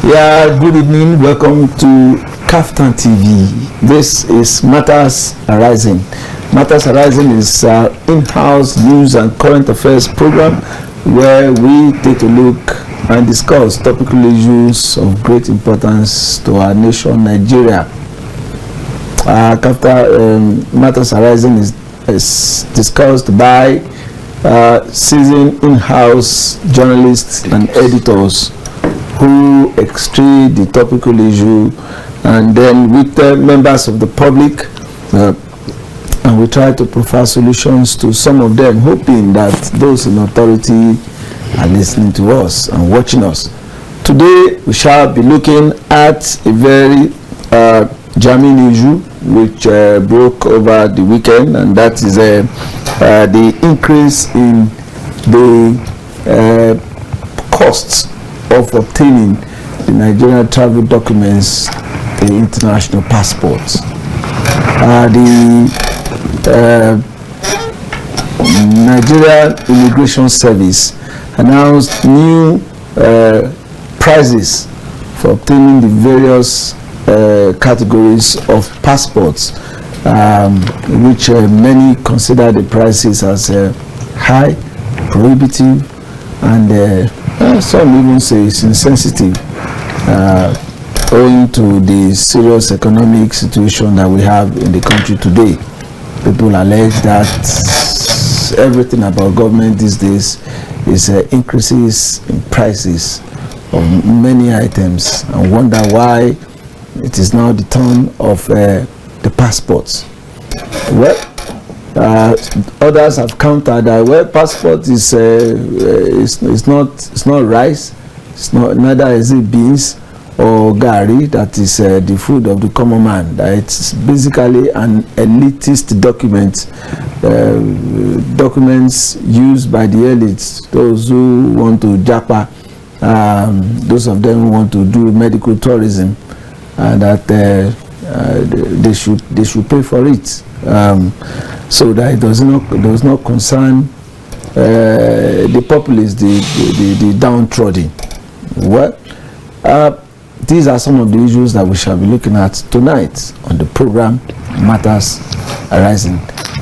Yeah, good evening. Welcome to Kaftan TV. This is Matters Arising. Matters Arising is our in-house news and current affairs program where we take a look and discuss topical issues of great importance to our nation, Nigeria. Matters Arising is discussed by seasoned in-house journalists and editors who extract the topical issue, and then with members of the public, and we try to provide solutions to some of them, hoping that those in authority are listening to us and watching us. Today we shall be looking at a very germane issue which broke over the weekend, and that is the increase in the costs of obtaining the Nigerian travel documents, the international passports. The Nigeria Immigration Service announced new prices for obtaining the various categories of passports, which many consider the prices as high, prohibitive, and some even say it's insensitive, owing to the serious economic situation that we have in the country today. People allege that everything about government these days is increases in prices of many items, and wonder why it is now the turn of the passports. Well, others have countered that passport is not rice, neither is it beans or gari, that is the food of the common man. That it's basically an elitist document, documents used by the elites, those who want to japa, those of them who want to do medical tourism, and that they should pay for it, so that it does not concern the populace, the downtrodden. Well, these are some of the issues that we shall be looking at tonight on the program Matters Arising.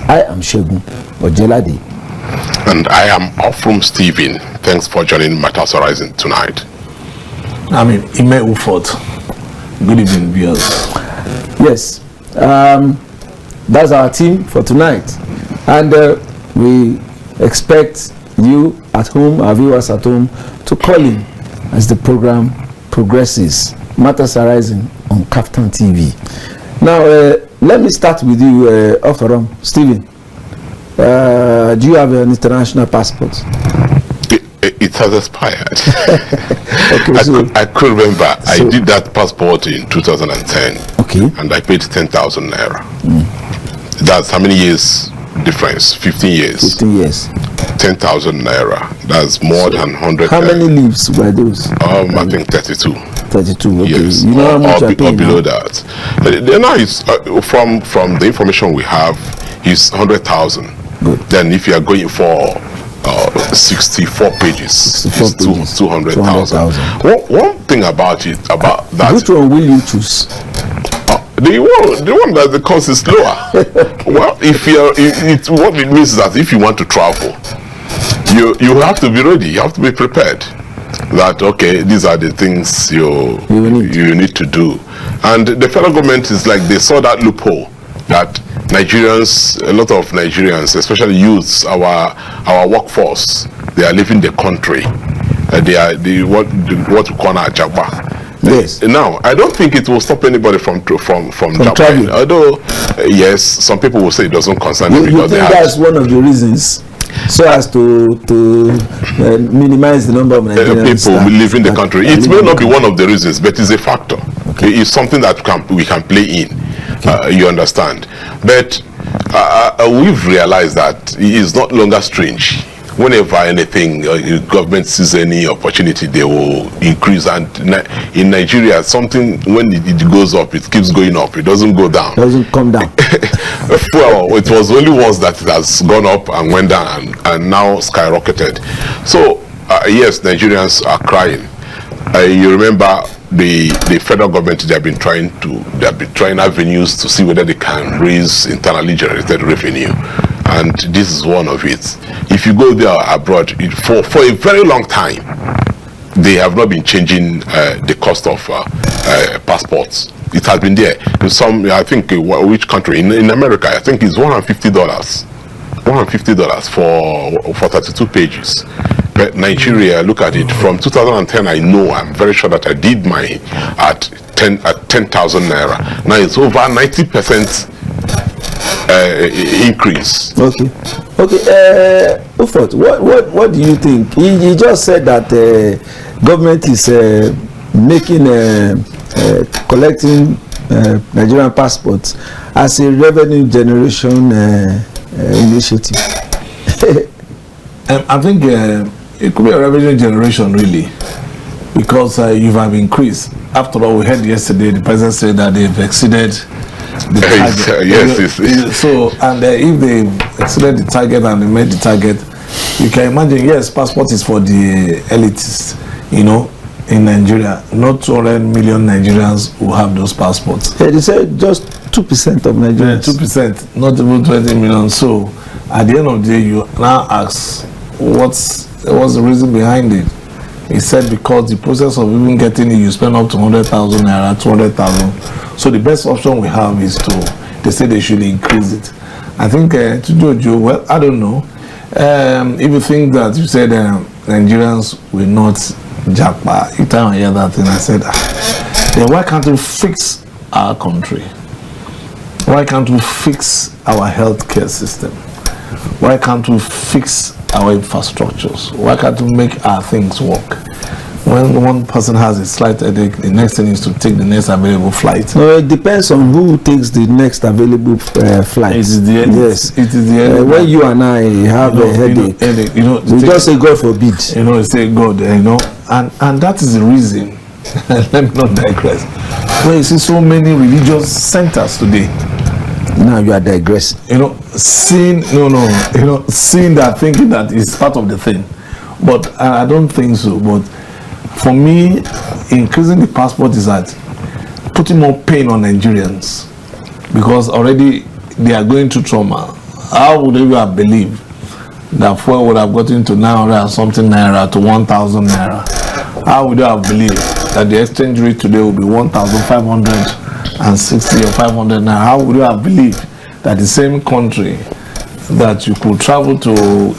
I am Shegun Ojelade. And I am Ofrum Stephen. Thanks for joining Matters Arising tonight. I'm Ime Ufot. Good evening, viewers. Yes, that's our team for tonight, and we expect you at home, our viewers at home, to call in as the program progresses. Matters Arising on Kaftan TV. Now, let me start with you, Ofrum Stephen. Do you have an international passport? It has expired. Okay, I could remember. I did that passport in 2010. Okay. And I paid 10,000 naira. That's how many years difference? 15 years. 15 years. 10,000 naira. That's more than 100. How many leaves were those? I think 32. 32. Okay. Yes. You know how much or below now? that. Now it's from the information we have, it's 100,000. Good. Then if you are going for 64 pages, 200,000. One thing about that. Which one will you choose? The one that the cost is lower. Well, what it means is that if you want to travel, you have to be ready. You have to be prepared. That okay, these are the things you need to do. And the federal government is like, they saw that loophole that Nigerians, a lot of Nigerians, especially youths, our workforce, they are leaving the country. They are what we call Japa. Yes. Now, I don't think it will stop anybody from Japan. traveling. Although, yes, some people will say it doesn't concern them You because think that's one of the reasons, so as to minimize the number of Nigerians people leaving the country. It may not be one of the reasons, but it's a factor. Okay. It's something that we can play in. Okay. You understand? But we've realized that it is not longer strange. Whenever anything, government sees any opportunity, they will increase. And in Nigeria, something, when it goes up, it keeps going up. It doesn't go down. It doesn't come down. Well, it was only once that it has gone up and went down and now skyrocketed. So, yes, Nigerians are crying. You remember the federal government, they have been trying avenues to see whether they can raise internally generated revenue, and this is one of it. If you go there abroad, for a very long time, they have not been changing the cost of passports. It has been there. In some, I think, which country? In America, I think it's $150. $150 for 32 pages. But Nigeria, look at it. From 2010, I'm very sure that I did mine at 10,000 naira. Now it's over 90% increase. Okay. Ufot, what do you think? He just said that government is collecting Nigerian passports as a revenue generation initiative. I think it could be a revenue generation, really, because you have increased. After all, we heard yesterday the president said that they've exceeded the target. Yes. So, and if they exceeded the target and they made the target, you can imagine. Yes, passport is for the elites, in Nigeria. Not 200 million Nigerians who have those passports. Yeah, they said just 2% of Nigerians. 2%, not even 20 million. So, at the end of the day, you now ask, what's the reason behind it? He said because the process of even getting it, you spend up to 100,000 naira, 200,000. So the best option we have is they say they should increase it. I think to Jojo, well, I don't know. If you think that you said Nigerians will not jackpot, you tell me that thing. I said, then why can't we fix our country? Why can't we fix our healthcare system? Why can't we fix our infrastructures? Why can't we make our things work? When one person has a slight headache, the next thing is to take the next available flight. No, it depends on who takes the next available flight. It is the end. Yes, it is the end. When you and I have a headache, we just say God forbid. Say God, and that is the reason. Let me not digress. When you see so many religious centers today, now you are digressing. Seeing that, thinking that is part of the thing, but I don't think so. But for me, increasing the passport is that putting more pain on Nigerians, because already they are going through trauma. How would they have believed that fuel would have gotten to 900 and something naira to 1,000 naira? How would they have believed that the exchange rate today will be 1,560 or 500 naira? How would you have believed that the same country that you could travel to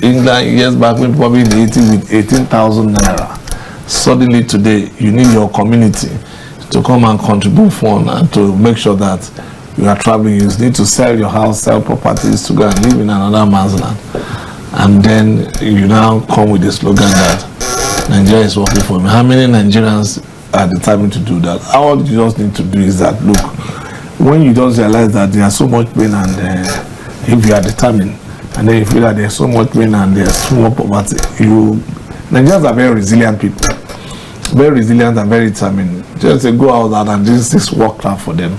England years back, when probably in the 80s with 18,000 naira, suddenly today you need your community to come and contribute fund and to make sure that you are traveling. You need to sell your house, sell properties to go and live in another man's land, and then you now come with the slogan that Nigeria is working for me. How many Nigerians are determined to do that? All you just need to do is that, look, when you just realize that there's so much pain, and if you are determined, and then you feel that there's so much pain and there's so much poverty, Nigerians are very resilient people, very resilient and very determined. Just go out and this work hard for them.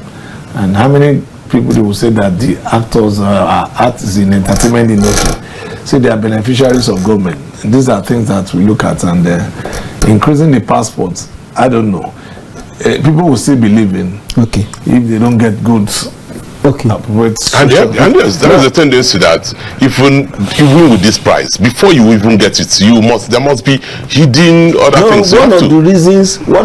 And how many people will say that the actors are artists in entertainment industry, say they are beneficiaries of government? And these are things that we look at, and increasing the passports, I don't know. People will still believe in, if they don't get goods. And yes, there is a tendency that even with this price, before you even get it, there must be hidden other things. One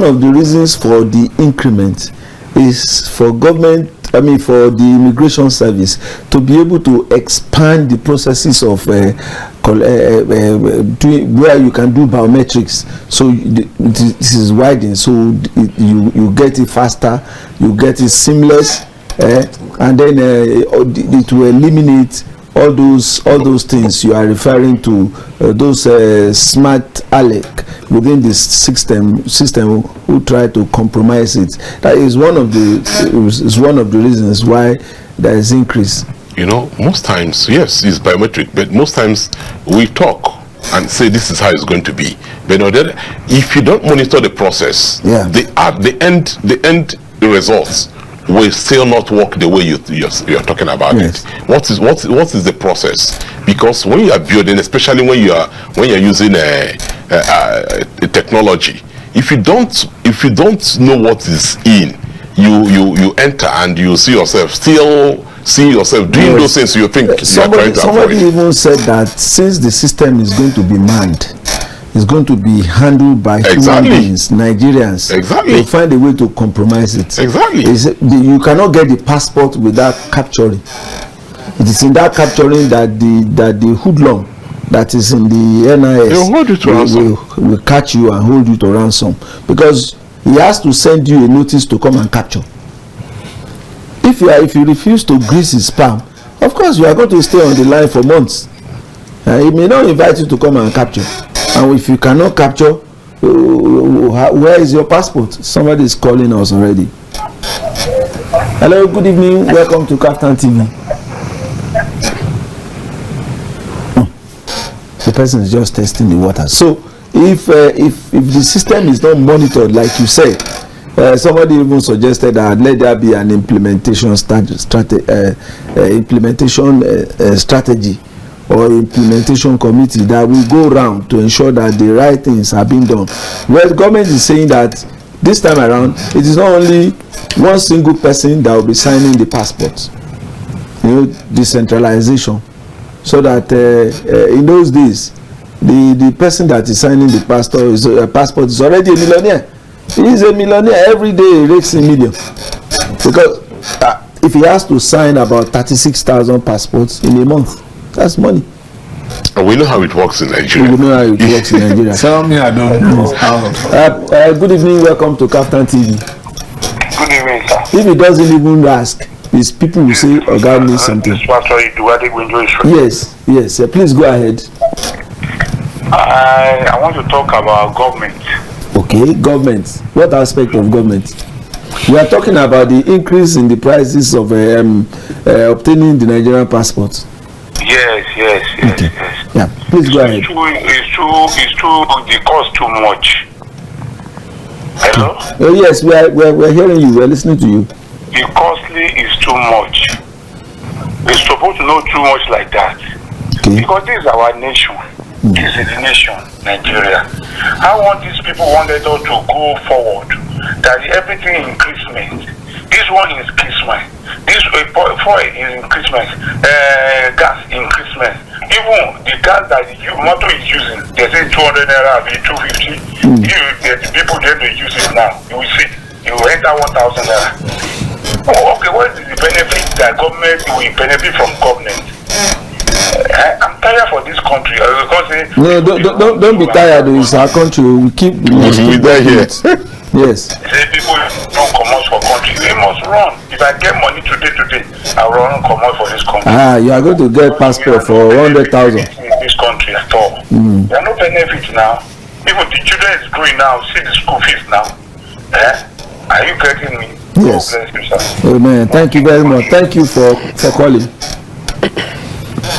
of the reasons for the increment is for government, for the immigration service to be able to expand the processes of where you can do biometrics. So this is widened, so you get it faster, you get it seamless, and then it will eliminate all those things you are referring to, those smart Alec within the system who try to compromise it. That is one of the reasons why there is increase. Most times, yes, it's biometric, but most times we talk and say this is how it's going to be. But if you don't monitor the process, the end results will still not work the way you're talking about it. What is the process? Because when you are building, especially when you're using a technology, if you don't know what is in, you enter and you see yourself doing those things you think you are trying to somebody avoid. even said that since the system is going to be manned, it's going to be handled by human beings, Nigerians. Exactly. They find a way to compromise it. Exactly. You cannot get the passport without capturing. It is in that capturing that the hoodlum that is in the NIS They'll hold you to ransom. will catch you and hold you to ransom, because he has to send you a notice to come and capture. If you refuse to grease his palm, of course you are going to stay on the line for months. He may not invite you to come and capture, and if you cannot capture, where is your passport? Somebody is calling us already. Hello, good evening, welcome to Kaftan TV. The person is just testing the water. So if the system is not monitored, like you said, somebody even suggested that let there be an implementation strategy or implementation committee that will go around to ensure that the right things are being done. Well, the government is saying that this time around it is not only one single person that will be signing the passports. Decentralization, so that in those days the person that is signing the passport is already a millionaire. He is a millionaire. Every day he rakes a million, because if he has to sign about 36,000 passports in a month, that's money. And we know how it works in Nigeria. We know how it works in Nigeria. Tell me I don't know how. Good evening, welcome to Kaftan TV. Good evening, sir. If he doesn't even ask, his people will say, "Oh, God needs something." Yes. Please go ahead. I want to talk about government. Okay, government. What aspect of government? We are talking about the increase in the prices of obtaining the Nigerian passport. Yes. Okay. Yeah, please go ahead. It's too. The cost too much. Hello. Oh yes, we're hearing you. We're listening to you. The costly is too much. We're supposed to know too much like that. Okay. Because this is our nation. This is the nation, Nigeria. How want these people wanted us to go forward? That everything increasement. This one is increasement. This foil is increasement. Gas increasement. Even the gas that the motor is using, they say 200 naira, be 250. The people there they use it now. You will see. You will enter 1,000 naira. Oh, okay, what is the benefit that government will benefit from government? I'm tired for this country because no, don't be tired. It's our country. We keep. We die here. Yes. Say people don't come out for country. They must run. If I get money today, I'll run come out for this country. You are going to get passport for 100,000. In this country at all. There are no benefits now. Even the children is growing now. See the school fees now. Are you getting me? Yes. God bless you, sir. Amen. Thank you very much. Thank you for calling.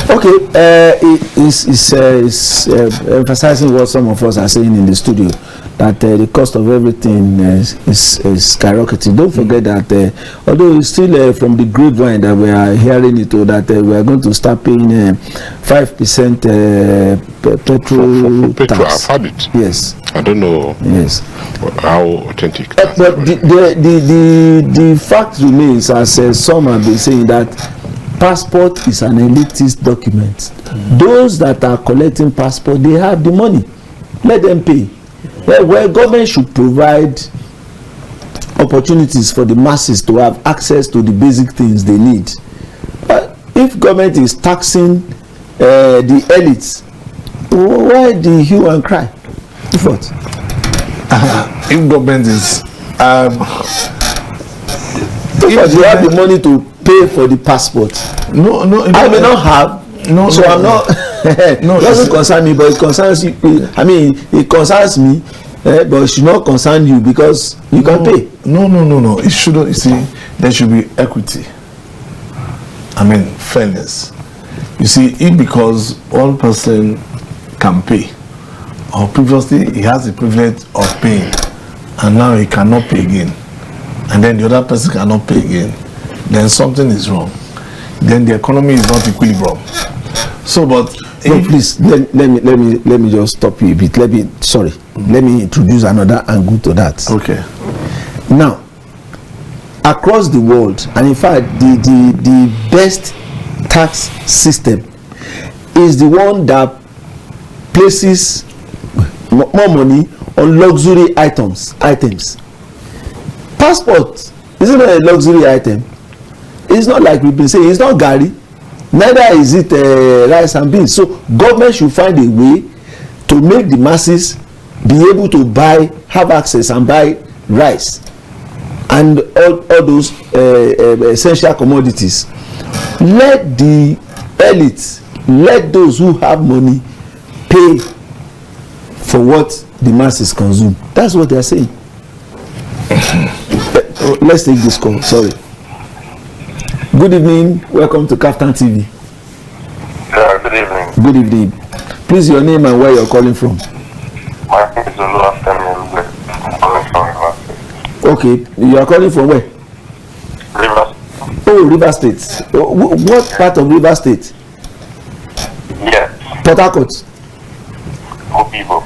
Okay, it's emphasizing what some of us are saying in the studio, that the cost of everything is skyrocketing. Don't forget that although it's still from the grapevine that we are hearing it, that we are going to start paying 5% petrol tax. I've had it. Yes. I don't know. Yes. How authentic. But the fact remains, as some have been saying, that passport is an elitist document. Those that are collecting passport, they have the money. Let them pay. Where government should provide opportunities for the masses to have access to the basic things they need. But if government is taxing the elites, why the hue and cry? What? If government is if you have the money to pay for the passport, no, I may not have. So I'm not. It doesn't concern me, but it concerns you. I mean, it concerns me, but it should not concern you because you can pay. No. It shouldn't. You see, there should be equity. I mean, fairness. You see, if because one person can pay, or previously he has the privilege of paying, and now he cannot pay again, and then the other person cannot pay again, then something is wrong. Then the economy is not equilibrium. So, but No, please let me just stop you a bit. Let me introduce another angle to that. Okay. Now, across the world, and in fact, the best tax system is the one that places more money on luxury items. Passport isn't a luxury item. It's not like we've been saying. It's not Gary. Neither is it rice and beans. So government should find a way to make the masses be able to have access and buy rice and all those essential commodities. Let the elites, let those who have money pay for what the masses consume. That's what they are saying. Let's take this call. Sorry. Good evening. Welcome to Kaftan TV. Good evening. Good evening. Please, your name and where you're calling from. My name is Oluwafemi. I'm calling from Rivers State. Okay, you are calling from where? Rivers. Oh, River State. What part of River State? Yes. Port Harcourt. Obibo.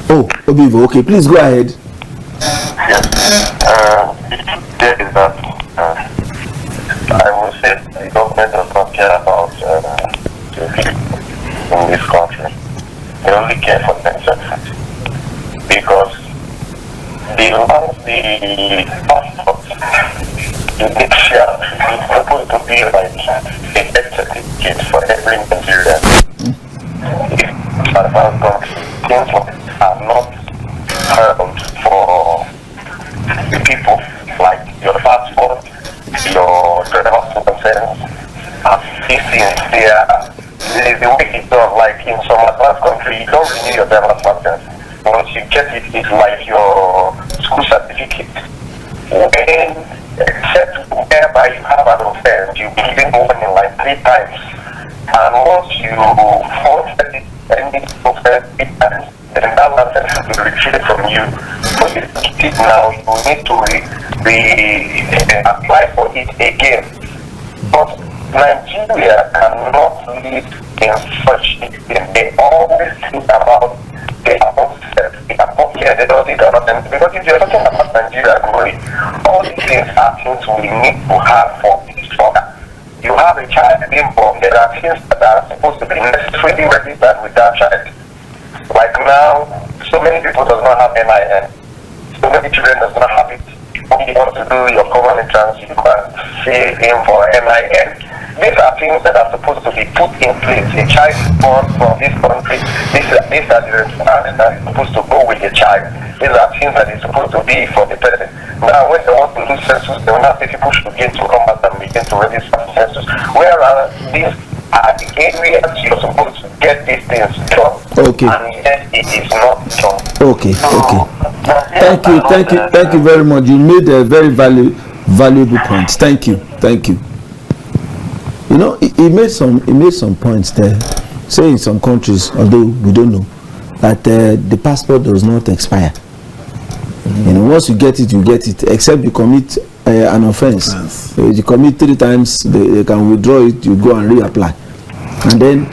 Oh, Obibo. Okay, please go ahead. Yes. There is that I will say the government does not care about the people in this country. They only care for themselves. Because the passport, the next year is supposed to be like a death certificate for every Nigerian. If advanced country, things are not held for the people, like your passport, your driver's license, and these things, the way it's done, like in some advanced country, you don't renew your driver's license. Once you get it, it's like your school certificate. When, except whereby you have an offense, you'll be given over in like 3 times. And once you forfeit any offense 3 times, then that license will be retrieved from you. So you get it now, you need to apply for it again. But Nigeria cannot live in such a system. They always think about the upset, they don't think about them. Because if you're talking about Nigeria growing, all these things are things we need to have for each other. You have a child being born, there are things that are supposed to be necessarily registered with that child. Like now, so many people does not have NIN. So many children does not have it. When you want to do your common entrance, you can say in for NIN. These are things that are supposed to be put in place. A child is born from this country. These are the requirements that is supposed to go with the child. These are things that is supposed to be for the person. Now, when they want to do census, they will not say people should begin to come back and begin to register for census. Whereas these are the areas you're supposed to get these things done. Okay. And yet it is not done. Okay. Thank you very much. You made a very valuable point. Thank you. You know, he made some points there. Say in some countries, although we don't know, that the passport does not expire. You know, once you get it, except you commit an offense. Yes. You commit 3 times, they can withdraw it, you go and reapply. And then,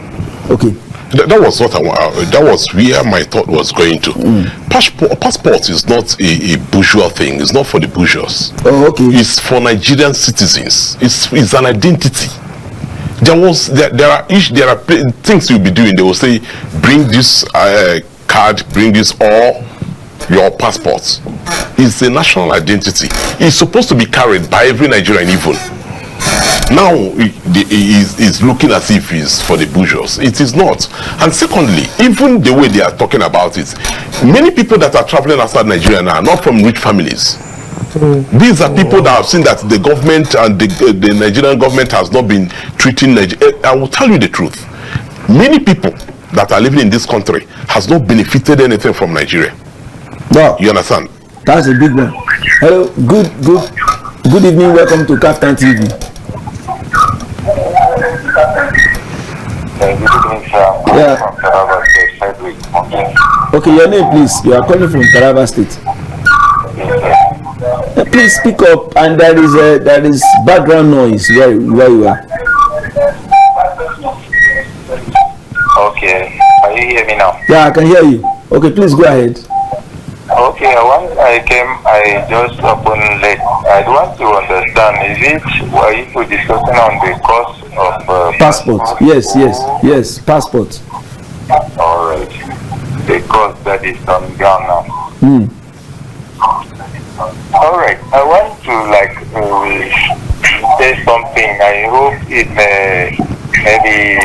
okay. That was what that was where my thought was going to. Passport is not a bourgeois thing. It's not for the bourgeois. Oh, okay. It's for Nigerian citizens. It's an identity. There are things you'll be doing. They will say, bring this card, bring this, or your passport. It's a national identity. It's supposed to be carried by every Nigerian even. Now is looking as if it's for the bourgeois. It is not. And secondly, even the way they are talking about it, many people that are traveling outside Nigeria now are not from rich families. These are people that have seen that the government and the Nigerian government has not been treating Nigeria. I will tell you the truth. Many people that are living in this country has not benefited anything from Nigeria. Wow. You understand? That's a big one. Hello, good evening. Welcome to Kaftan TV. Good evening, sir. Yeah. From Taraba State, Sedgwick. Okay, your name, please. You are calling from Taraba State. Please speak up, and there is background noise where you are. me now? Yeah, I can hear you. Okay, please go ahead. Okay, once I came, I just opened late. I want to understand, were you discussing on the cost of Passport. Yes, passport. Alright. The cost that is on ground now. Alright, I want to say something. I hope it maybe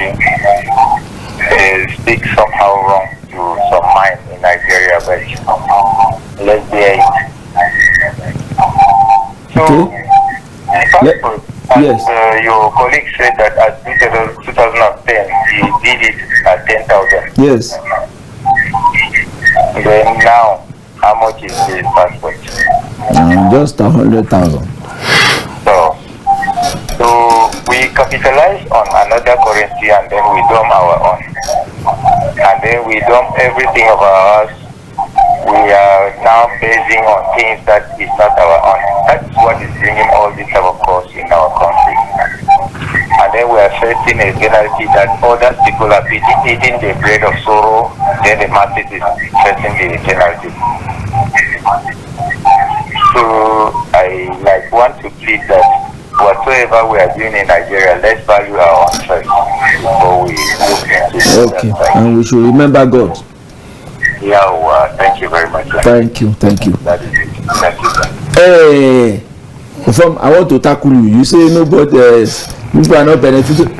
speak somehow wrong to some mind in Nigeria, but let's hear it. So, passport, as your colleague said that at 2010, he did it at 10,000. Yes. Then now, how much is the passport? Just 100,000. So we capitalize on another currency and then we dump our own. And then we dump everything of ours. We are now basing on things that is not our own. That's what is bringing all this type of costs in our country. And then we are facing a penalty that other people are eating the bread of sorrow, then the masses is facing the penalty. So I want to plead that whatsoever we are doing in Nigeria, let's value our own choice before we look into it. Okay, and we should remember God. Yeah, thank you very much. Thank you. That is it. Thank you, sir. Hey, I want to tackle you. You say nobody, people are not benefiting.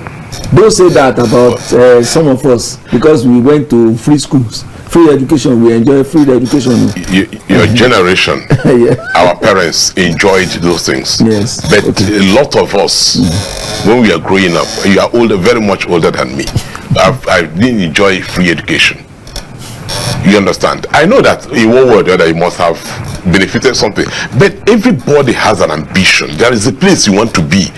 Don't say that about some of us, because we went to free schools, free education. We enjoy free education. Your generation, Yeah. our parents enjoyed those things. Yes. But a lot of us, when we are growing up, you are older, very much older than me. I didn't enjoy free education. You understand? I know that in one way or the other you must have benefited something, but everybody has an ambition. There is a place you want to be.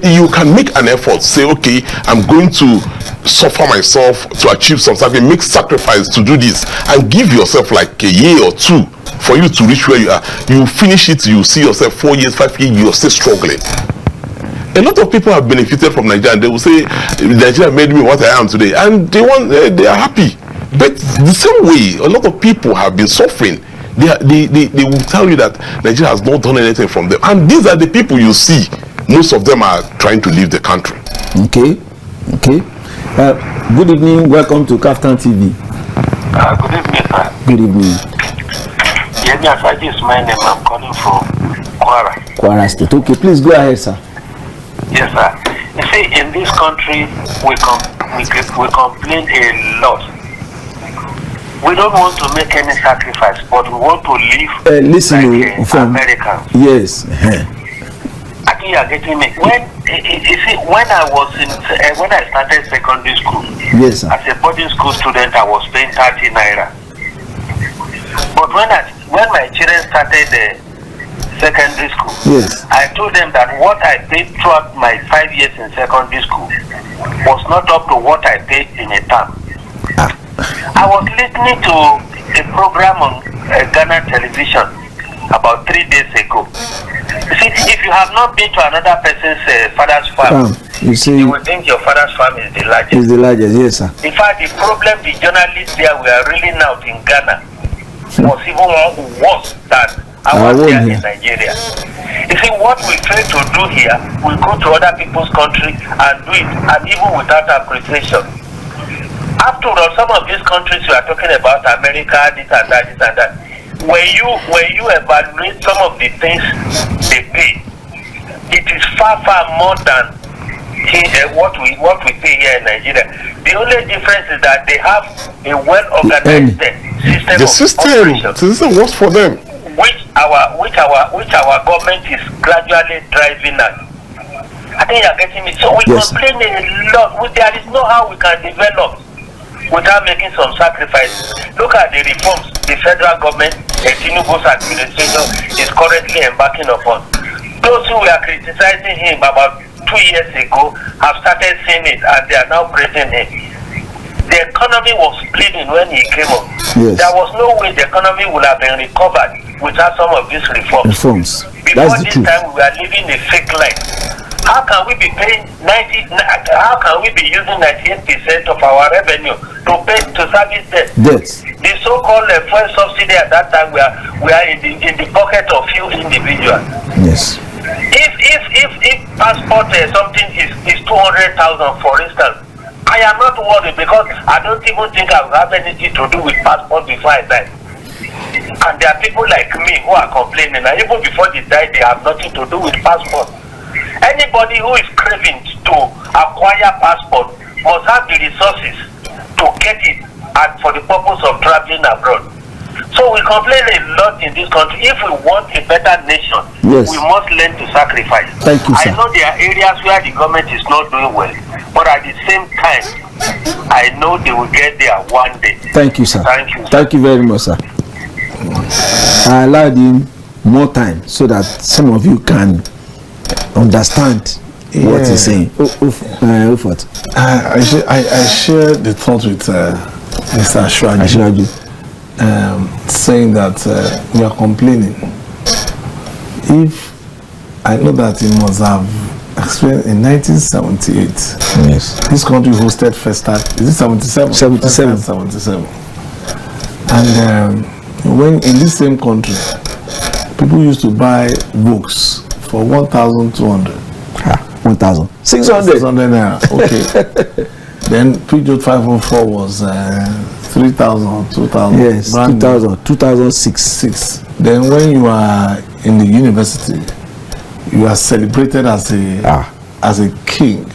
You can make an effort, say, okay, I'm going to suffer myself to achieve something, make sacrifice to do this, and give yourself like a year or two for you to reach where you are. You finish it, you see yourself 4 years, 5 years, you're still struggling. A lot of people have benefited from Nigeria, and they will say, Nigeria made me what I am today, and they are happy. But the same way, a lot of people have been suffering. They will tell you that Nigeria has not done anything from them. And these are the people you see. Most of them are trying to leave the country. Okay. Good evening. Welcome to Kaftan TV. Good evening, sir. Good evening. Yes, I just my name. I'm calling from Kwara. Kwara State. Okay, please go ahead, sir. Yes, sir. You see, in this country, we complain a lot. We don't want to make any sacrifice, but we want to live listen, like from Americans. Yes. I think you are getting me. When I started secondary school, yes, sir. as a boarding school student, I was paying 30 naira. But when my children started the secondary school, yes, I told them that what I paid throughout my 5 years in secondary school was not up to what I paid in a term. I was listening to a program on Ghana television about 3 days ago. You see, if you have not been to another person's father's farm, you will think your father's farm is the largest. Is the largest, yes, sir. In fact, the problem the journalists there were reeling out in Ghana was even worse than ours here in Nigeria. You see, what we fail to do here, we go to other people's country and do it, and even without appreciation. After all, some of these countries you are talking about, America, this and that, when you evaluate some of the things they pay, it is far more than what we pay here in Nigeria. The only difference is that they have a well-organized system. The system works for them, which our government is gradually driving at. I think you are getting me. So we complain a lot. There is no how we can develop without making some sacrifices. Look at the reforms the federal government, Tinubu's administration, is currently embarking upon. Those who were criticizing him about 2 years ago have started seeing it, and they are now praising him. The economy was bleeding when he came up. Yes. There was no way the economy would have been recovered without some of these reforms. Before this time we were living a fake life. How can we be paying 90? How can we be using 98% of our revenue to pay to service debt? Debts. The so-called fuel subsidy at that time we are in the pocket of few individuals. Yes. If passport something is 200,000 for instance, I am not worried because I don't even think I will have anything to do with passport before I die. And there are people like me who are complaining, and even before they die, they have nothing to do with passport. Anybody who is craving to acquire passport must have the resources to get it and for the purpose of traveling abroad. So we complain a lot in this country. If we want a better nation, yes, we must learn to sacrifice. Thank you, sir. I know there are areas where the government is not doing well, but at the same time, I know they will get there one day. Thank you, sir. Thank you, sir. Thank you very much, sir. I allowed him more time so that some of you can understand what he's saying. I share the thought with Mr. Ashwaji, saying that we are complaining. If I know that he must have experienced in 1978, yes, this country hosted Festac. Is it 77? 77. 77. And when in this same country, people used to buy books for 1,200. 1,600. Naira. Okay. Then Peugeot 504 was 3,000, 2,000. Yes, 2,000, 2006. Then when you are in the university, you are celebrated as a king.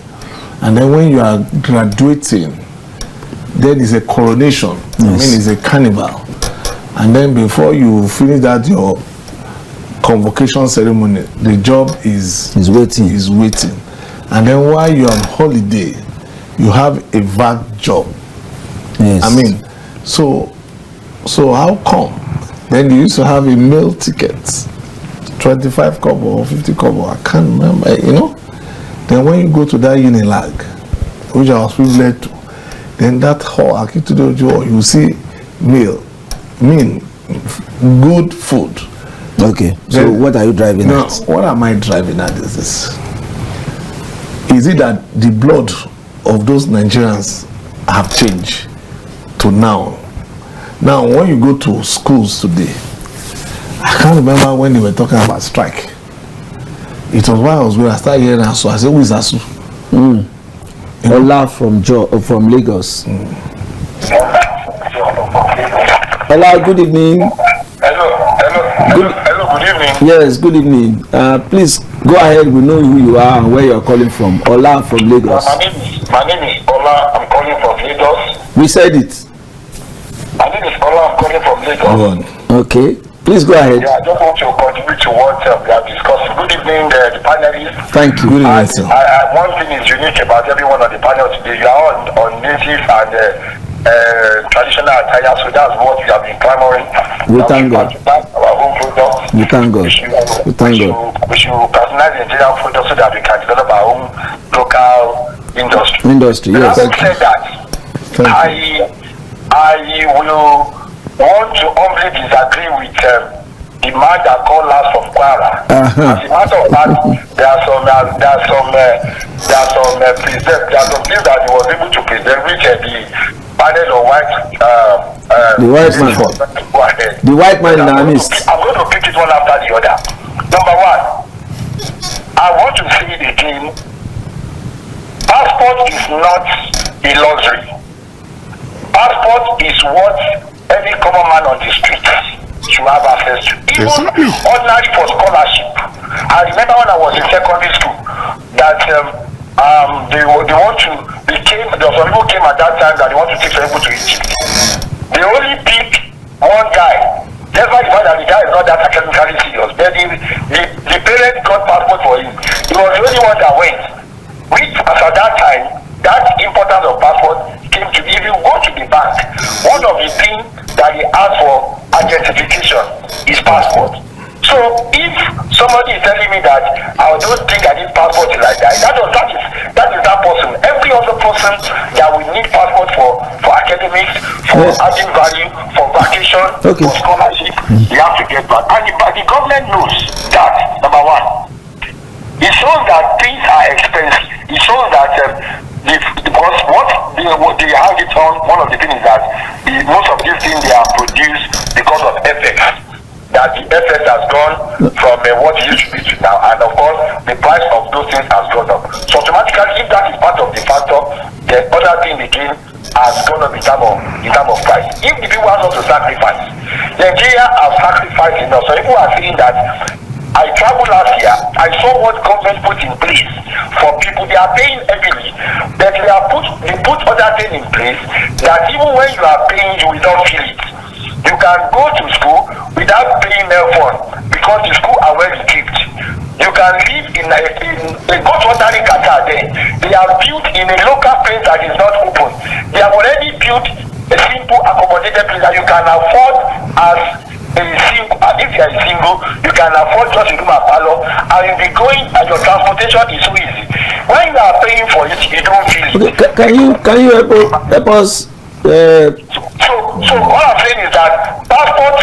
And then when you are graduating, then is a coronation. Yes. I mean, it's a carnival. And then before you finish that your convocation ceremony, the job is waiting. And then while you're on holiday, you have a vac job. Yes. I mean, so how come? Then they used to have a meal ticket, 25 kobo or 50 kobo, I can't remember, you know. Then when you go to that Unilag, which I was privileged to, then that hall, Akitudojo, you see good food. Okay, so Then, what are you driving now, at? what am I driving at is this? Is it that the blood of those Nigerians have changed to now? Now, when you go to schools today, I can't remember when they were talking about strike. It was while I was going, I started hearing Asu. I said, who is Asu? Ola from Lagos. Ola, good evening. Hello, good evening. Yes, good evening. Please go ahead. We know who you are and where you are calling from. Ola from Lagos. My name is Ola. I'm calling from Lagos. We said it. My name is Ola. I'm calling from Lagos. Go on. Okay, please go ahead. Yeah, I just want to contribute to what we have discussed. Good evening, the panelists. Thank you. Good evening, And sir. one thing is unique about everyone on the panel today. You are on native and traditional attire, so that's what we have been clamoring. We thank God. Our own products. We thank God. We thank God. We should personalize the Nigerian products so that we can develop our own local industry. Yes. Having said that, I will want to humbly disagree with the man that called last from Kwara. As a matter of fact, there are some things that he was able to present, which the panel of the white man. The white man in our midst. I'm going to pick it one after the other. Number one, I want to say it again. Passport is not a luxury. Passport is what any common man on the street should have access to. Even ordinary for scholarship. I remember when I was in secondary school that they want to some people came at that time that they want to take some people to Egypt. They only pick one guy. Despite the fact that the guy is not that academically serious, but the parents got passport for him. He was the only one that went. Which, as at that time, that importance of passport came to be. If you go to the bank, one of the things that they ask for identification is passport. So if somebody is telling me that I don't think I need passport like that is that person. Every other person that we need passport for academics, for adding value, for vacation, for scholarship, they have to get that. And the government knows that, number one. It shows that things are of the things is that most of these things they are produced because of FX. That the FX has gone from what it used to be to now, and of course the price of those things has gone up. So automatically, if that is part of the factor, the other thing again has gone up in terms of price. If the people are not to sacrifice, Nigeria has sacrificed enough. So people are saying that I traveled last year, I saw what government put in place for people. They are paying heavily, but they put other things in place that even when you are paying, you will not feel it. You can go to school without paying their phone because the school are well equipped. You can live in a good watering Qatar there. They are built in a local place that is not open. They have already built a simple accommodated place that you can afford as a single. If you are single, you can afford just a room and parlor, and you'll be going, and your transportation is so easy. When you are paying for it, you don't feel it. Okay, can you help us? So what I'm saying is that passport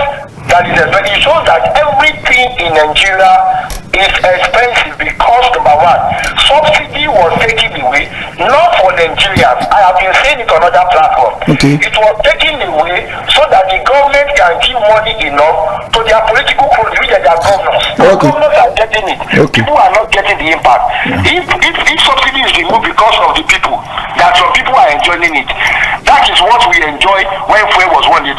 that is expensive, it shows that everything in Nigeria is expensive because number one, subsidy was taken away, not for Nigerians. I have been saying it on other platforms. Okay. It was taken away so that the government can give money enough to their political cronies, which are their governors. The governors are getting it. Okay. People are not getting the impact. If subsidy is removed because of the people, that some people are enjoying it. That is what we enjoy when fuel was 180.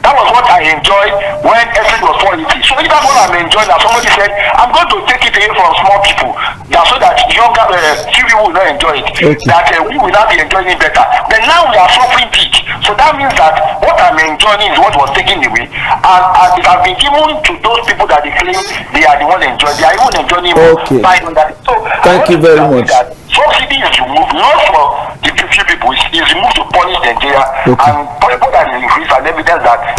That was what I enjoyed when everything was 480. So if that's what I'm enjoying, that somebody said, I'm going to take it away from small people, that so that younger few people will not enjoy it. Okay. That we will not be enjoying it better. But now we are suffering big. So that means that what I'm enjoying is what was taken away, and it has been given to those people that they claim they are the ones enjoying. They are even enjoying it. Okay. So Thank you very much. Subsidy is removed not for the few people, it's removed to punish Nigeria, Okay. and people that is increased and evidence that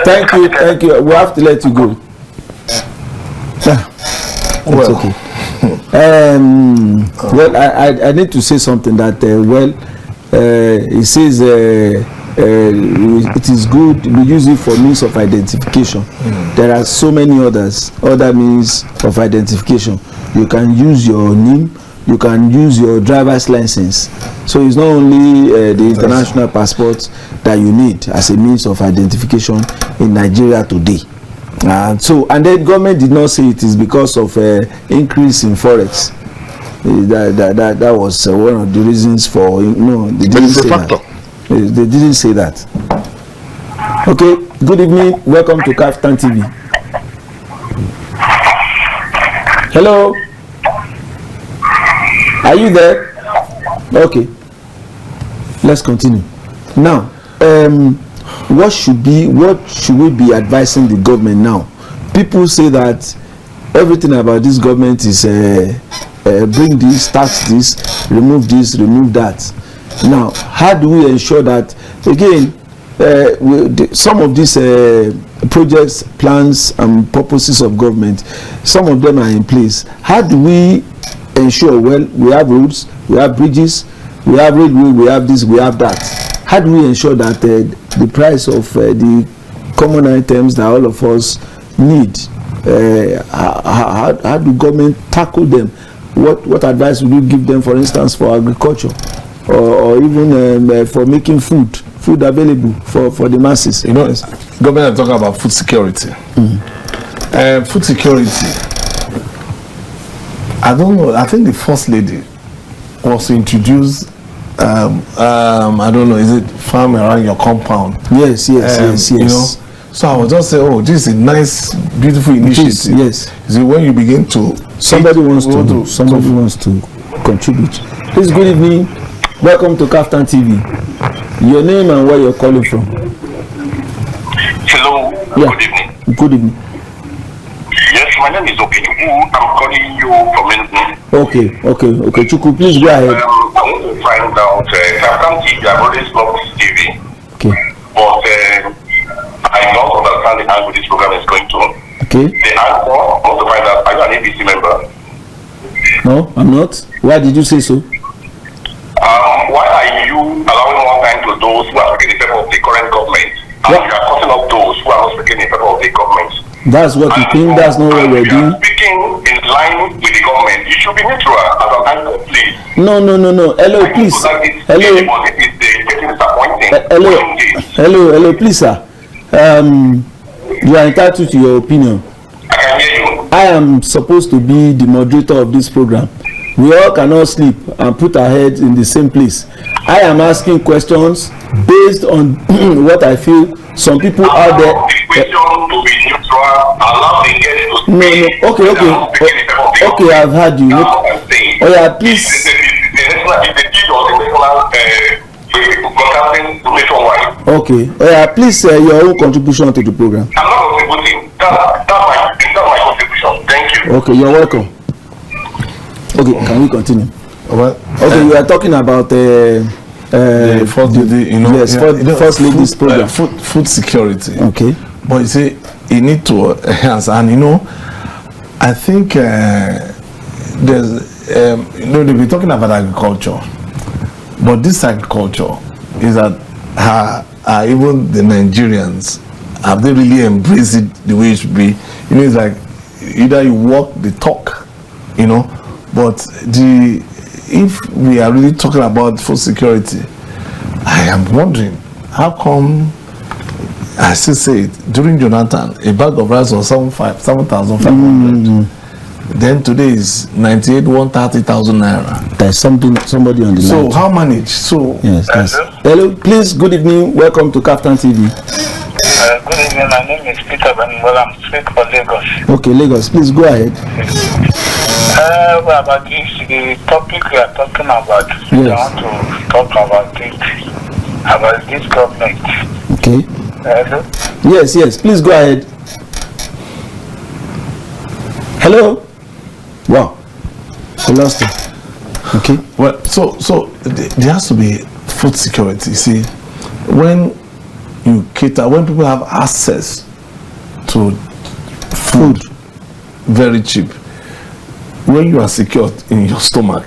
Thank you. We have to let you go. It's okay. Well, I need to say something that it says it is good we use it for means of identification. There are so many other means of identification. You can use your name, you can use your driver's license. So it's not only the international passport that you need as a means of identification in Nigeria today. And then government did not say it is because of increase in forex. That was one of the reasons for they didn't say that. They didn't say that. Okay, good evening. Welcome to Kaftan TV. Hello. Are you there? Okay. Let's continue. Now, what should we be advising the government now? People say that everything about this government is bring this, tax this, remove that. Now, how do we ensure that again some of these projects, plans and purposes of government, some of them are in place. How do we ensure, well, we have roads, we have bridges, we have railway, we have this, we have that? How do we ensure that the price of the common items that all of us need, how do government tackle them? What advice would you give them, for instance, for agriculture, or even for making food available for the masses? You know, government are talking about food security. Food security, I don't know, I think the first lady was to introduce I don't know, is it farm around your compound? Yes. You know, so I was just saying, oh, this is a nice, beautiful initiative. Yes. So when you begin to somebody wants to contribute. Please, good evening. Welcome to Kaftan TV. Your name and where you're calling from? Hello. Yeah. Good evening. Good evening. Yes, my name is Okinyuku. I'm calling you from England. Okay. Chuku, please go ahead. I want to find out. Kaftan TV, I've always loved this TV. Okay. But I don't understand the angle this program is going to. Okay. The anchor, I want to find out, are you an ABC member? No, I'm not. Why did you say so? Why are you allowing more time to those who are speaking in favor of the current government? And you are cutting off those who are not speaking in favor of the government? That's what you think. That's not what we're If you doing. are speaking in line with the government, you should be neutral as an anchor, please. No. Hello, please. Hello. Hello, please, sir. You are entitled to your opinion. I can hear you. I am supposed to be the moderator of this program. We all cannot sleep and put our heads in the same place. I am asking questions based on what I feel some people out there. The question to be neutral, allow the guests to speak. No. Okay. I've heard you. Now I'm saying. Oh yeah, please. Okay. Oh yeah, please. Your own contribution to the program. I'm not contributing. That's my contribution. Thank you. Okay, you're welcome. Okay, can we continue? Well, Okay, we are talking about the first lady, you know, yes, first lady's program. Food security. Okay. But you see, you need to answer, and you know, I think there's, you know, they've been talking about agriculture, but this agriculture is that even the Nigerians, have they really embraced it the way it should be? You know, it's like either you walk the talk, you know, but if we are really talking about food security, I am wondering how come, I still say it, during Jonathan a bag of rice was 7,500. Then today is 130,000 naira. There's somebody on the So line. how manage? So Yes. Hello, please. Good evening. Welcome to Kaftan TV. Good evening. My name is Peter Benwell. I'm speaking for Lagos. Okay, Lagos. Please go ahead. Well, about this, the topic we are talking about, we Yes. want to talk about this government. Okay. Hello? Yes. Please go ahead. Hello. Wow. We lost it. Okay. well, so there has to be food security. See, when you cater, when people have access to food very cheap, when you are secured in your stomach,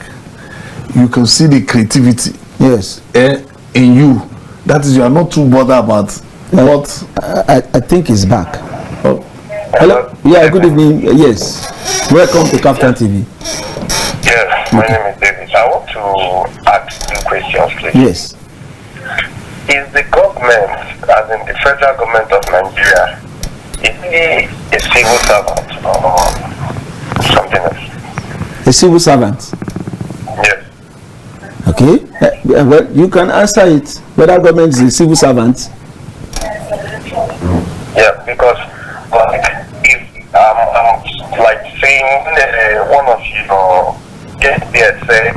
you can see the creativity Yes. in you. That is, you are not too bothered about what. I think it's back. Oh, Hello. Yeah. Good evening. Yes. Welcome to Kaftan TV. Yes, my name is David. I want to ask two questions, please. Yes. Is the government, as in the federal government of Nigeria, is it a civil servant or something else? A civil servant. Yes. Okay. Well, you can answer it. Whether government is a civil servant. Yeah, because like if I'm like saying one of your guests there said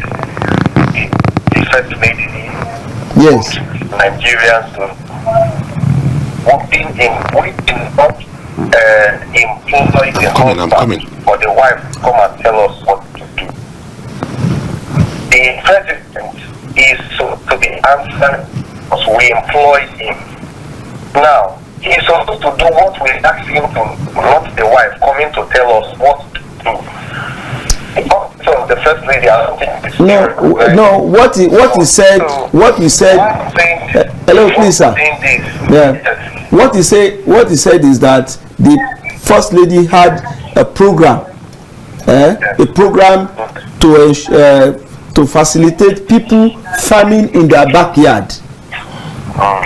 the first lady Yes. Nigerians to not employ the husband or the wife to come and tell us what to do. The president is to be answered because we employ him. Now, he is supposed to do what we ask him to, not the wife coming to tell us what to do. So the first lady, I don't think it's No. What he said. Hello, please, sir. Yeah. What he said is that the first lady had a program, a program to facilitate people farming in their backyard.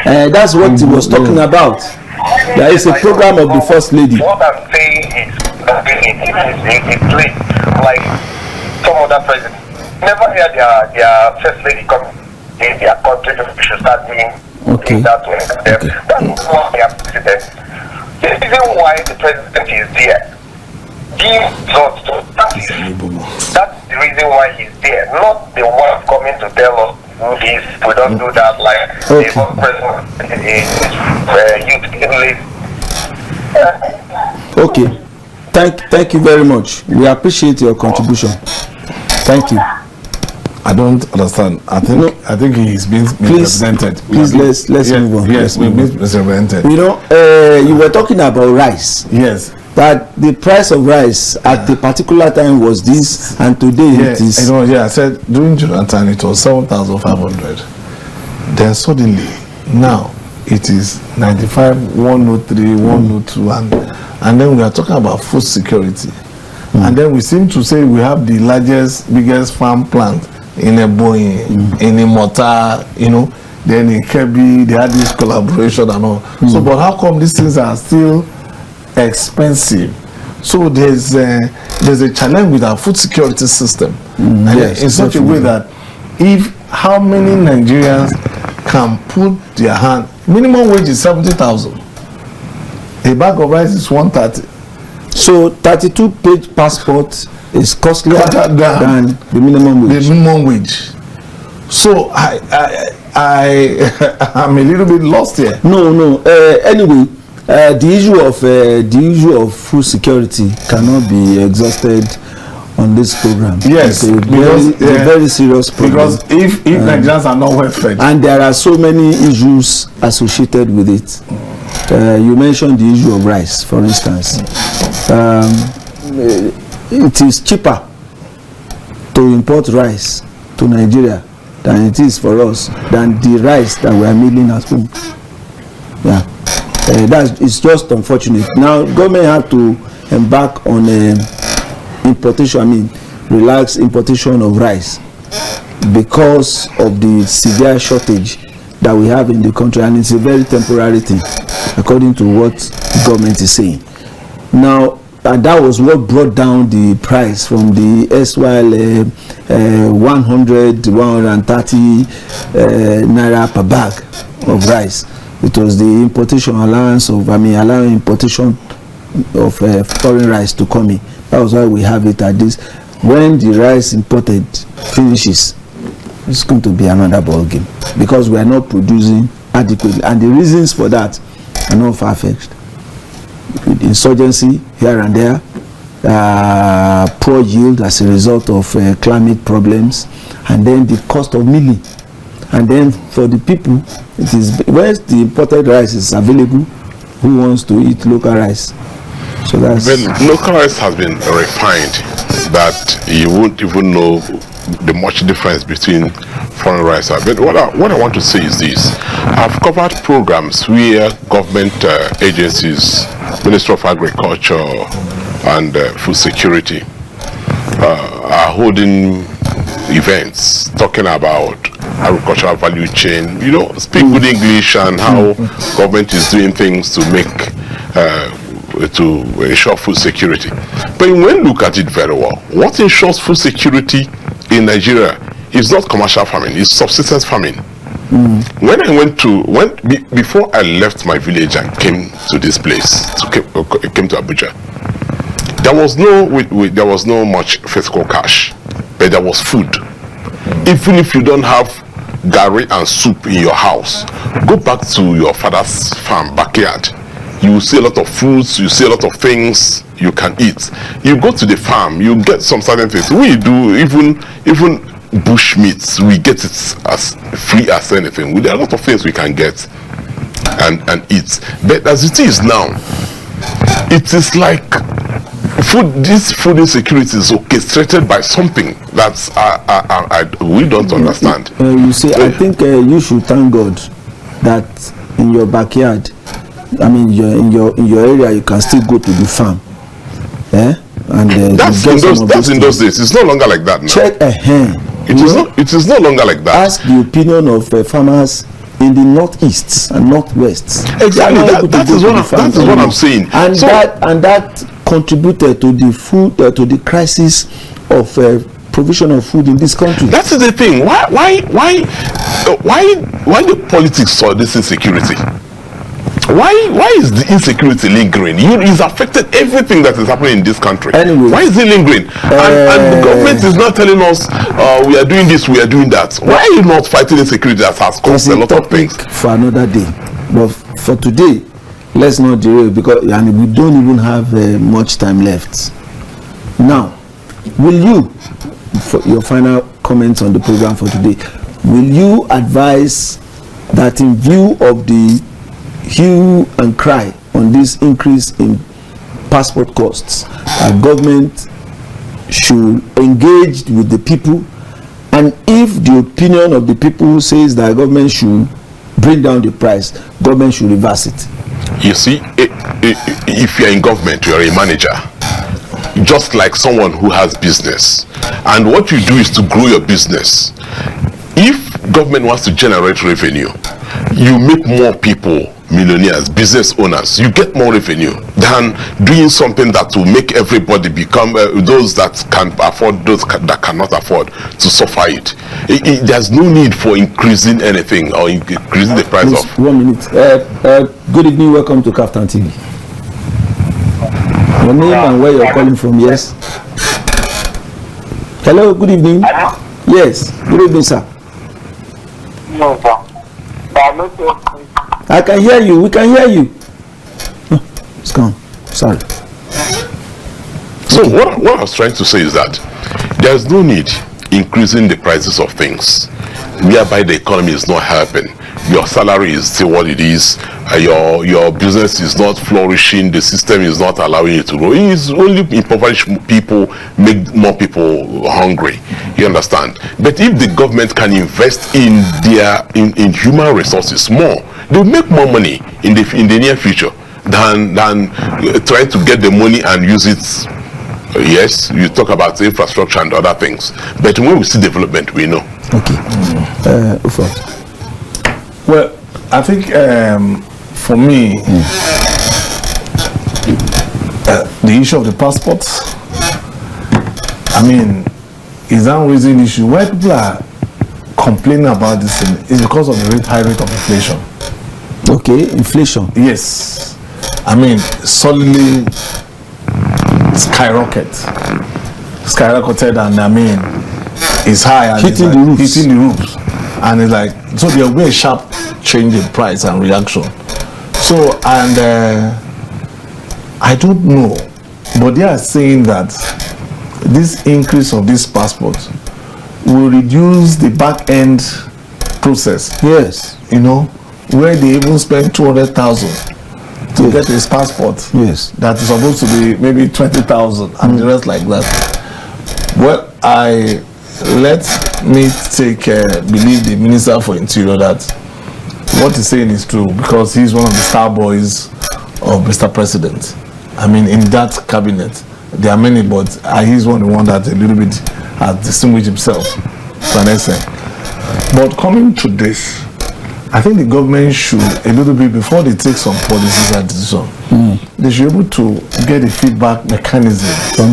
That's what he was talking about. There is a program of the first lady. What I'm saying is a place like some other presidents. Never hear their first lady come in their country to should start doing that way. That's why they are president. The reason why the president is there. That's the reason why he's there, not the one coming to tell us we don't do that like the president youth. Okay. Thank you very much. We appreciate your contribution. Thank you. I don't understand. I think he's been misrepresented. Please let's move on. Yes, we've been misrepresented. You know, you were talking about rice. Yes. That the price of rice at the particular time was this, and today it is. I said during Jonathan it was 7,500. Then suddenly, now it is 95, 103, 102, and then we are talking about food security. And then we seem to say we have the biggest farm plant in Ebonyi, in Imota, you know, then in Kebbi, they had this collaboration and all. So, but how come these things are still expensive? So there's a challenge with our food security system, and yes, in such a way that how many Nigerians can put their hand, minimum wage is 70,000. A bag of rice is 130. So 32-page passport is costlier than the minimum wage. The minimum wage. So I'm a little bit lost here. No. Anyway, the issue of food security cannot be exhausted on this program. Yes, it's a very serious problem. Because if Nigerians are not well fed, and there are so many issues associated with it. You mentioned the issue of rice, for instance. It is cheaper to import rice to Nigeria than it is for us than the rice that we are milling at home. Yeah, it's just unfortunate. Now, government have to embark on importation. I mean, relax importation of rice because of the severe shortage that we have in the country, and it's a very temporary thing, according to what the government is saying. Now, and that was what brought down the price from the SYL 100, 130 naira per bag of rice. It was the importation allowance allowing importation of foreign rice to come in. That was why we have it at this. When the rice imported finishes, it's going to be another ball game because we are not producing adequately, and the reasons for that are not far-fetched. Insurgency here and there, poor yield as a result of climate problems, and then the cost of milling. And then for the people, it is where the imported rice is available, who wants to eat local rice? So that's when local rice has been refined that you won't even know the much difference between foreign rice. But what I want to say is this: I've covered programs where government agencies, Ministry of Agriculture and Food Security are holding events talking about agricultural value chain, you know, speak good English and how government is doing things to make to ensure food security. But when you look at it very well, what ensures food security in Nigeria is not commercial farming, it's subsistence farming. When I before I left my village and came to this place, came to Abuja, there was no much physical cash, but there was food. Even if you don't have garri and soup in your house, go back to your father's farm backyard. You will see a lot of fruits, you see a lot of things you can eat. You go to the farm, you get some certain things. We do even bush meats, we get it as free as anything. There are a lot of things we can get and eat. But as it is now, it is like this food insecurity is orchestrated by something that's we don't understand. You see, I think you should thank God that in your backyard, I mean, in your area, you can still go to the farm. And that's in those days. It's no longer like that now. Check a hand. It is no longer like that. Ask the opinion of farmers in the northeast and northwest. Exactly. That is what I'm saying. And so, that contributed to the food to the crisis of provision of food in this country. That is the thing. Why the politics for this insecurity? Why is the insecurity lingering? It's affected everything that is happening in this country. Anyway, why is it lingering? And the government is not telling us we are doing this, we are doing that. Why are you not fighting insecurity that has caused a lot of things? For another day, but for today, let's not derail because we don't even have much time left. Now, will you, for your final comments on the program for today, will you advise that in view of the hue and cry on this increase in passport costs, our government should engage with the people, and if the opinion of the people says that government should bring down the price, government should reverse it. You see, if you're in government, you're a manager, just like someone who has business, and what you do is to grow your business. If government wants to generate revenue, you make more people millionaires, business owners. You get more revenue than doing something that will make everybody become those that can afford, those that cannot afford to suffer it. There's no need for increasing anything or increasing the price Please, of. 1 minute. Good evening, welcome to Kaftan TV. Your name and where you're calling from, yes? Hello, good evening. Yes, good evening, sir. No, sir. I can hear you, we can hear you. Oh, it's gone, sorry. So what I was trying to say is that there's no need increasing the prices of things whereby the economy is not helping. Your salary is still what it is, your business is not flourishing, the system is not allowing you to grow. It is only impoverished people make more people hungry. You understand? But if the government can invest in their in human resources more, they'll make more money in the near future than trying to get the money and use it. Yes, you talk about infrastructure and other things, but when we see development, we know. Okay. Ufo. Well, I think for me, the issue of the passports, I mean, is an reason issue. Why people are complaining about this thing is because of the high rate of inflation. Okay, inflation. Yes, I mean, suddenly skyrocketed, and I mean, it's high and hitting the roofs, and it's like, so there will be a sharp change in price and reaction. So, and I don't know, but they are saying that this increase of this passport will reduce the back end process. Yes. You know, where they even spend 200,000 to get his passport. Yes. That is supposed to be maybe 20,000 and the rest like that. Well, let me believe the Minister for Interior that what he's saying is true, because he's one of the star boys of Mr. President. I mean, in that cabinet, there are many, but he's one that a little bit has distinguished himself to an extent. But coming to this, I think the government should, a little bit before they take some policies and decisions, they should be able to get a feedback mechanism From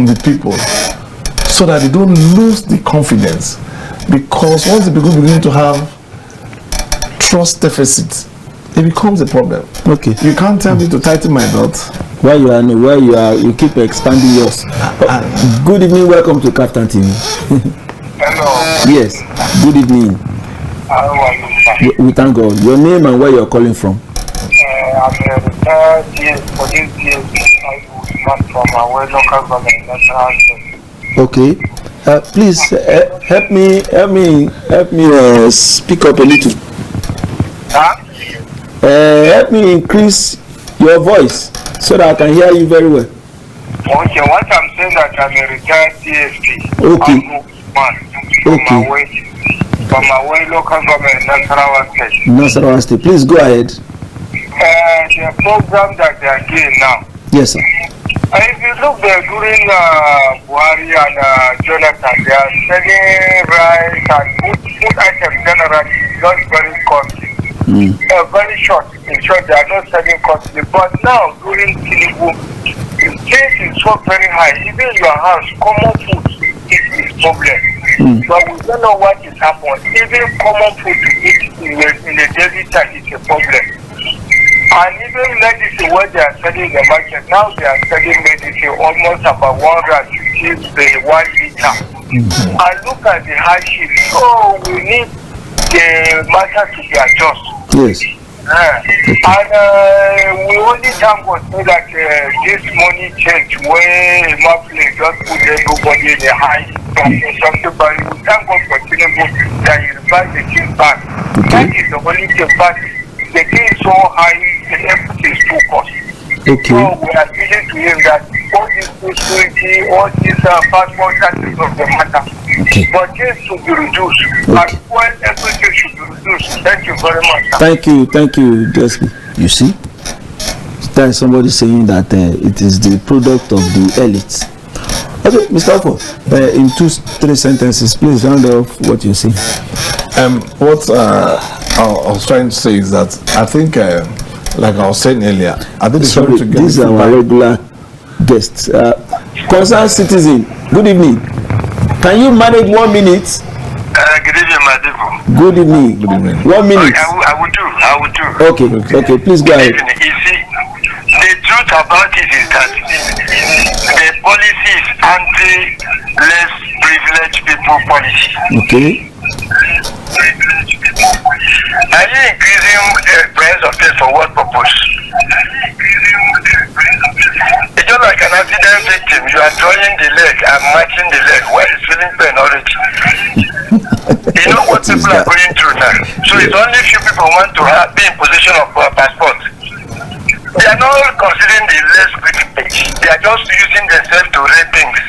the people. So that they don't lose the confidence. Because once the people begin to have trust deficit, it becomes a problem. Okay. You can't tell me to tighten my belt. You keep expanding yours. Good evening, welcome to Kaftan TV. Hello. Yes, good evening. How are you, sir? We thank God. Your name and where you're calling from? I'm a retired police from our local government national state. Okay. Please help me speak up a little. Huh? Help me increase your voice so that I can hear you very well. Okay, what I'm saying that I'm a retired CSP. Okay. From our local government Nasarawa State. Nasarawa State. Please go ahead. The program that they are doing now. Yes, sir. If you look there during Buhari and Jonathan, they are selling rice and food items generally, not very costly. Very short. In short, they are not selling costly. But now, during Tinubu, the price is so very high. Even your house, common food is a problem. But we don't know what is happening. Even common food to eat in a daily time is a problem. And even medicine, when they are selling the market, now they are selling medicine almost about 150 per 1 liter. And look at the hardship. So we need the matter to be adjusted. Yes. And we only thank God so that this money change where monthly just put everybody in the high something, but we thank God for Tinubu that he revised the thing back. That is the only thing, but the thing is so high, the everything is too costly. Okay. So we are appealing to him that all this security, all these passport taxes of the matter, Okay. but this should be reduced. Okay. And when everything should be reduced. Thank you very much. Thank you, Josie. You see, there is somebody saying that it is the product of the elite. Okay, Mr. Ofo, in 2-3 sentences, please round off what you see. What I was trying to say is that I think, like I was saying earlier, I think sorry, these are our regular guests. Concerned citizen, good evening. Can you manage 1 minute? Good evening, my people. Good evening. Good evening. 1 minute. I will do. Okay, please go ahead. You see, the truth about it is that the policy is anti-less privileged people policy. Okay. Are you increasing price of test for what purpose? It's just like an accident victim. You are drawing the leg and matching the leg while it's feeling pain already. You know what people are going through now. So it's only few people want to be in possession of a passport. They are not considering the less privilege. They are just using themselves to rape things.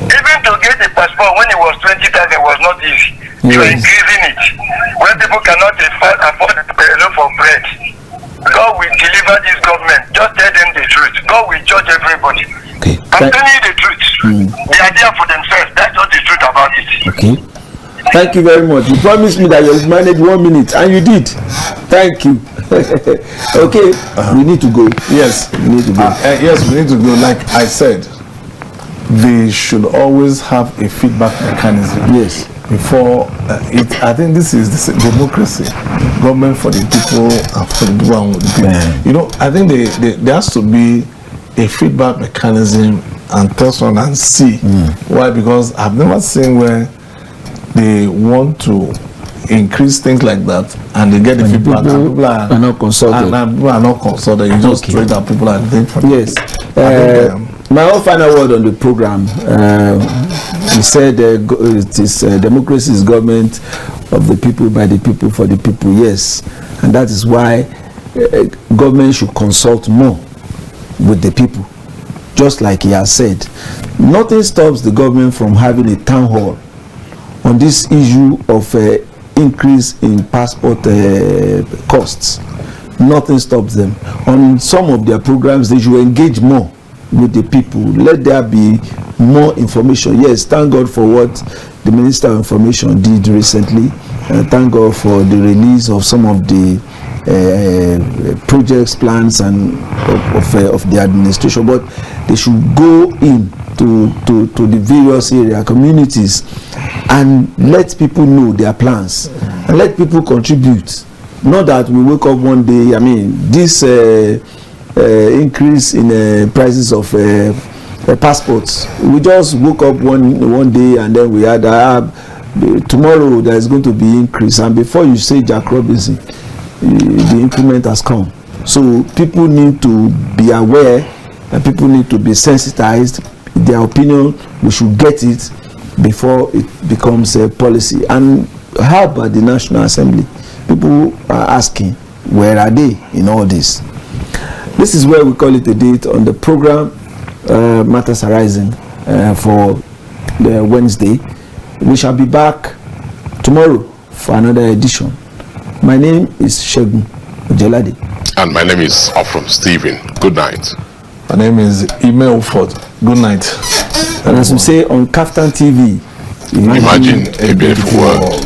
Even to get a passport when it was 20,000 was not easy. You are increasing it. When people cannot afford a loaf of bread, God will deliver this government. Just tell them the truth. God will judge everybody. Okay. I'm telling you the truth. They are there for themselves. That's not the truth about it. Okay. Thank you very much. You promised me that you would manage 1 minute, and you did. Thank you. Okay, we need to go. Yes, we need to go. Yes, we need to go. Like I said, they should always have a feedback mechanism. Yes. Before I think this is democracy, government for the people and for the people and with the people. Yeah. You know, I think there has to be a feedback mechanism and test on and see. Why? Because I've never seen where they want to increase things like that and they get the feedback and people are not consulted. And people are not consulted. You just trade out people and think for Yes. My own final word on the program. He said it is democracy is government of the people, by the people, for the people. Yes, and that is why government should consult more with the people. Just like he has said, nothing stops the government from having a town hall on this issue of increase in passport costs. Nothing stops them. On some of their programs, they should engage more with the people. Let there be more information. Yes, thank God for what the Minister of Information did recently. Thank God for the release of some of the projects, plans, and of the administration. But they should go in to the various area communities and let people know their plans and let people contribute. Not that we wake up one day. I mean, this increase in prices of passports. We just woke up one day and then we had tomorrow there is going to be increase, and before you say Jack Robinson, the increment has come. So people need to be aware and people need to be sensitized. Their opinion, we should get it before it becomes a policy. And how about the National Assembly? People are asking, where are they in all this? This is where we call it a date on the program Matters Arising for the Wednesday. We shall be back tomorrow for another edition. My name is Shegun Ojelade. And my name is Afram Stephen. Good night. My name is Ime Uford. Good night. And as we say on Kaftan TV, imagine a beautiful world.